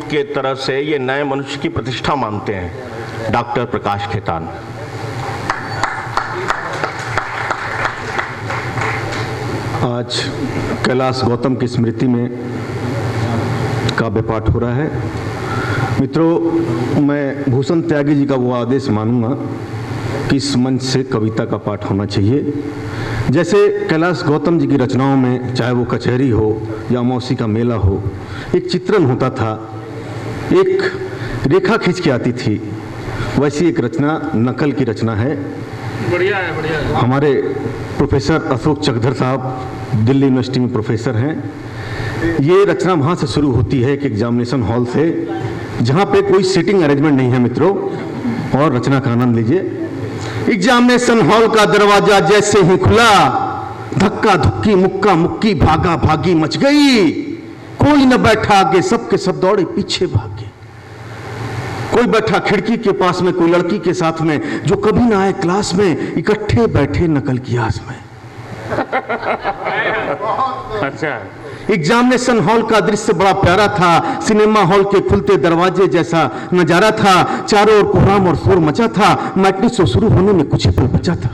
के तरफ से ये नए मनुष्य की प्रतिष्ठा मानते हैं, डॉक्टर प्रकाश खेतान। आज कैलाश गौतम की स्मृति में काव्य पाठ हो रहा है। मित्रों, मैं भूषण त्यागी जी का वो आदेश मानूंगा कि इस मंच से कविता का पाठ होना चाहिए। जैसे कैलाश गौतम जी की रचनाओं में, चाहे वो कचहरी हो या अमावसी का मेला हो, एक चित्रण होता था, एक रेखा खींच के आती थी, वैसी एक रचना नकल की रचना है। बढ़िया है, बढ़िया है। हमारे प्रोफेसर अशोक चकधर साहब दिल्ली यूनिवर्सिटी में प्रोफेसर हैं। ये रचना वहाँ से शुरू होती है, एक एग्जामिनेशन हॉल से, जहाँ पे कोई सीटिंग अरेंजमेंट नहीं है मित्रों, और रचना का आनंद लीजिए। एग्जामिनेशन हॉल का दरवाजा जैसे ही खुला, धक्का धुक्की मुक्का मुक्की भागा भागी मच गई। कोई न बैठा आगे, सबके सब दौड़े पीछे भागे। कोई बैठा खिड़की के पास में, कोई लड़की के साथ में, जो कभी ना आए क्लास में, इकट्ठे बैठे नकल की आस में। अच्छा, एग्जामिनेशन हॉल का दृश्य बड़ा प्यारा था, सिनेमा हॉल के खुलते दरवाजे जैसा नजारा था। चारों ओर कोहराम और शोर मचा था, मैट्रिक शो शुरू होने में कुछ ही पल बचा था।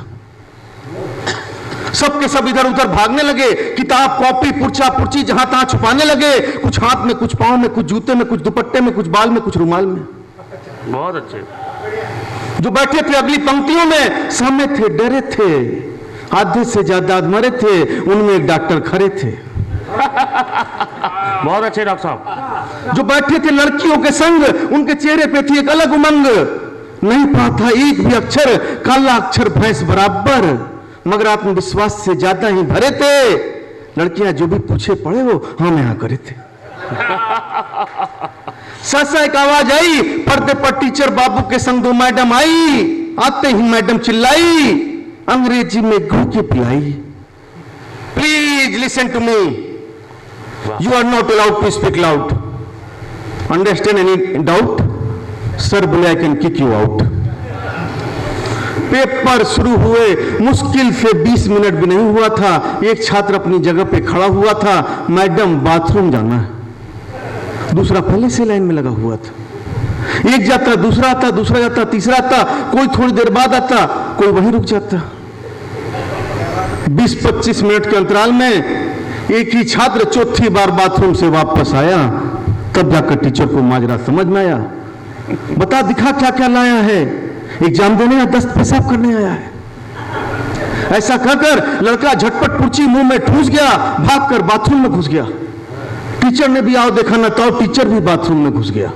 सबके सब इधर उधर भागने लगे, किताब कॉपी पुर्चा पुर्ची जहां तहां छुपाने लगे, कुछ हाथ में, कुछ पांव में, कुछ जूते में, कुछ दुपट्टे में, कुछ बाल में, कुछ रुमाल में। बहुत अच्छे। जो बैठे थे अगली पंक्तियों में, सामने थे, डरे थे, आधे से ज्यादा मरे थे, उनमें एक डॉक्टर खड़े थे। बहुत अच्छे डॉक्टर साहब। जो बैठे थे लड़कियों के संग, उनके चेहरे पे थी एक अलग उमंग। नहीं पड़ा था एक भी अक्षर, काला अक्षर भैंस बराबर, मगर आत्मविश्वास से ज्यादा ही भरे थे। लड़कियां जो भी पूछे पड़े हो हम यहां करे थे। सहसा एक आवाज आई, पर्दे पर टीचर बाबू के संग दो मैडम आई। आते ही मैडम चिल्लाई, अंग्रेजी में घू के पिलाई। Please listen to me, you are not allowed to speak loud. Understand any doubt? Sir बोले I can kick you out. Paper शुरू हुए, मुश्किल से 20 मिनट भी नहीं हुआ था। एक छात्र अपनी जगह पे खड़ा हुआ था, मैडम बाथरूम जाना है। दूसरा पहले से लाइन में लगा हुआ था। एक जाता, दूसरा आता, दूसरा जाता, तीसरा आता, कोई थोड़ी देर बाद आता, कोई वहीं रुक जाता। 20-25 मिनट के अंतराल में एक ही छात्र चौथी बार बाथरूम से वापस आया। तब जाकर टीचर को माजरा समझ में आया। बता, दिखा क्या क्या लाया है? एग्जाम देने या दस्त पेशाब करने आया है? ऐसा कहकर लड़का झटपट पुर्ची मुंह में ठूस गया, भागकर बाथरूम में घुस गया। टीचर ने भी आओ देखा न तो टीचर भी बाथरूम में घुस गया।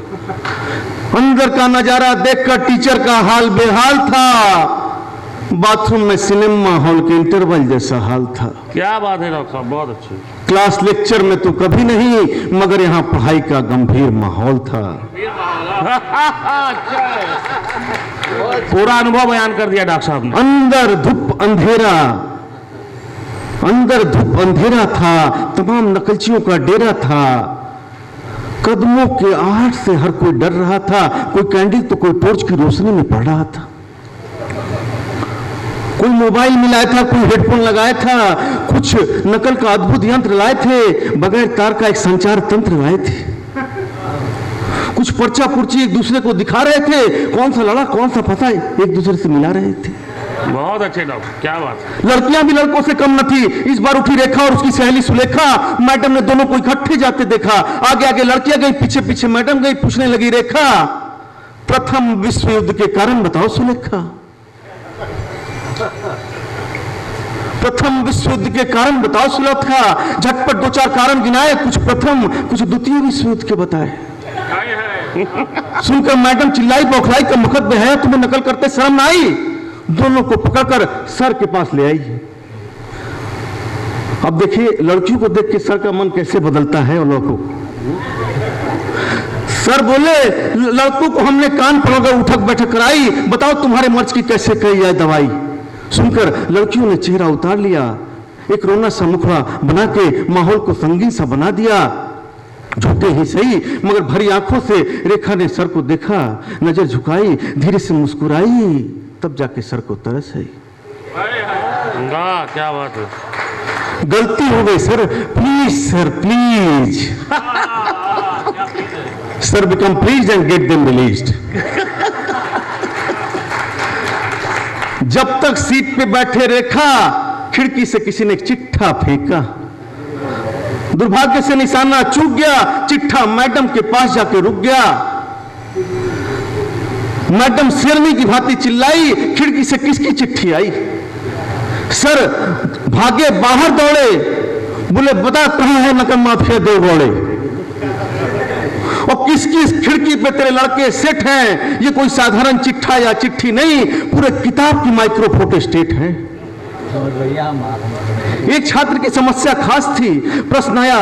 अंदर का नजारा देखकर टीचर का हाल बेहाल था। बाथरूम में सिनेमा हॉल के इंटरवल जैसा हाल था। क्या बात है डॉक्टर साहब, बहुत अच्छी। क्लास लेक्चर में तो कभी नहीं, मगर यहाँ पढ़ाई का गंभीर माहौल था। पूरा अनुभव बयान कर दिया डॉक्टर साहब ने। अंदर धूप अंधेरा, अंदर धूप अंधेरा था, तमाम नकलचियों का डेरा था। कदमों के आहट से हर कोई डर रहा था। कोई कैंडल तो कोई टॉर्च की रोशनी में पड़ रहा था। कोई मोबाइल मिलाया था, कोई हेडफोन लगाया था, कुछ नकल का अद्भुत यंत्र लाए थे, बगैर तार का एक संचार तंत्र लाए थे। कुछ पर्चा पुर्ची एक दूसरे को दिखा रहे थे, कौन सा लड़ा कौन सा फंसा एक दूसरे से मिला रहे थे। बहुत अच्छे डॉक्टर, क्या बात है। लड़कियां भी लड़कों से कम न थी। इस बार उठी रेखा और उसकी सहेली सुलेखा। मैडम ने दोनों को इकट्ठे जाते देखा। आगे आगे लड़कियां गई, पीछे पीछे मैडम गई। पूछने लगी रेखा, प्रथम विश्व युद्ध के कारण बताओ सुलेखा। प्रथम विश्व युद्ध के कारण बताओ सुलेखा। झटपट 2-4 कारण गिनाए, कुछ प्रथम कुछ द्वितीय विश्व युद्ध के बताए। सुनकर मैडम चिल्लाई, बौखलाई, का मुकद्दे है, तुम्हें नकल करते शर्म ना आई? दोनों को पकड़कर सर के पास ले आई। अब देखिए लड़कियों को देख के सर का मन कैसे बदलता है। और लड़कों सर बोले, लड़कों को हमने कान पकड़कर उठक बैठक कराई, बताओ तुम्हारे मर्ज की कैसे कही जाए दवाई। सुनकर लड़कियों ने चेहरा उतार लिया, एक रोना सा मुखड़ा बना के माहौल को संगीन सा बना दिया। झूठे ही सही मगर भरी आंखों से रेखा ने सर को देखा, नजर झुकाई, धीरे से मुस्कुराई, तब जाके सर को तरस आई। वाह, क्या बात है। गलती हो गई sir, please sir please. Sir become please and get them released. जब तक सीट पे बैठे रेखा, खिड़की से किसी ने एक चिट्ठा फेंका। दुर्भाग्य से निशाना चूक गया, चिट्ठा मैडम के पास जाके रुक गया। मैडम शेरनी की भांति चिल्लाई, खिड़की से किसकी चिट्ठी आई? सर भागे बाहर दौड़े, बोले बता कहां है नकल माफिया दो घोड़े। और किसकी इस खिड़की पे तेरे लड़के सेट हैं? ये कोई साधारण चिट्ठा या चिट्ठी नहीं, पूरे किताब की माइक्रो फोटो स्टेट है। एक छात्र की समस्या खास थी, प्रश्न आया।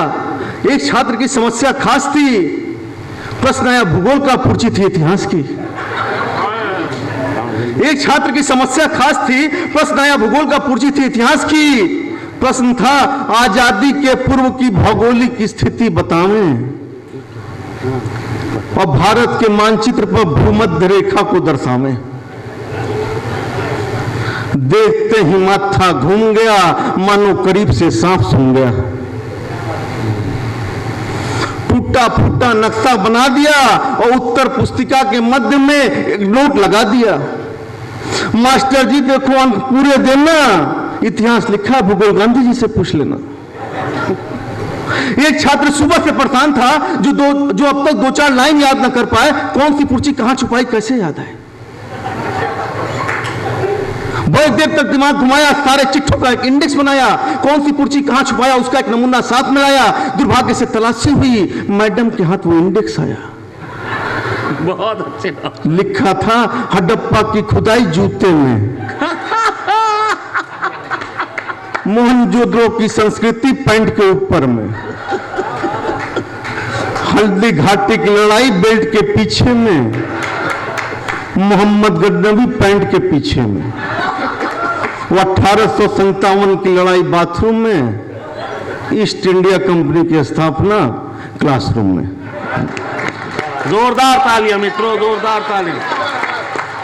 एक छात्र की समस्या खास थी, प्रश्न आया भूगोल का, पूछी थी इतिहास की। एक छात्र की समस्या खास थी, प्रश्न आया भूगोल का, पूछी थी इतिहास की। प्रश्न था आजादी के पूर्व की भौगोलिक स्थिति बतावें और भारत के मानचित्र पर भूमध्य रेखा को दर्शावें। देखते ही माथा घूम गया, मानो करीब से सांप सूंघ गया। टूटा फूटा नक्शा बना दिया और उत्तर पुस्तिका के मध्य में एक नोट लगा दिया। मास्टर जी देखो अंक पूरे देना, इतिहास लिखा, भूगोल गांधी जी से पूछ लेना। एक छात्र सुबह से परेशान था, जो अब तक 2-4 लाइन याद ना कर पाए, कौन सी पर्ची कहां छुपाई कैसे याद आए। बहुत देर तक दिमाग घुमाया, सारे चिट्ठों का एक इंडेक्स बनाया, कौन सी पर्ची कहां छुपाया उसका एक नमूना साथ में लाया। दुर्भाग्य से तलाशी हुई, मैडम के हाथ वो इंडेक्स आया। बहुत अच्छे लिखा था हडप्पा की खुदाई जूते में, मोहनजोदड़ो की संस्कृति पैंट के ऊपर में, हल्दी घाटी की लड़ाई बेल्ट के पीछे में, मोहम्मद गजनवी पैंट के पीछे में, वो 1857 की लड़ाई बाथरूम में, ईस्ट इंडिया कंपनी की स्थापना क्लासरूम में। जोरदार तालियां मित्रों, जोरदार तालियां।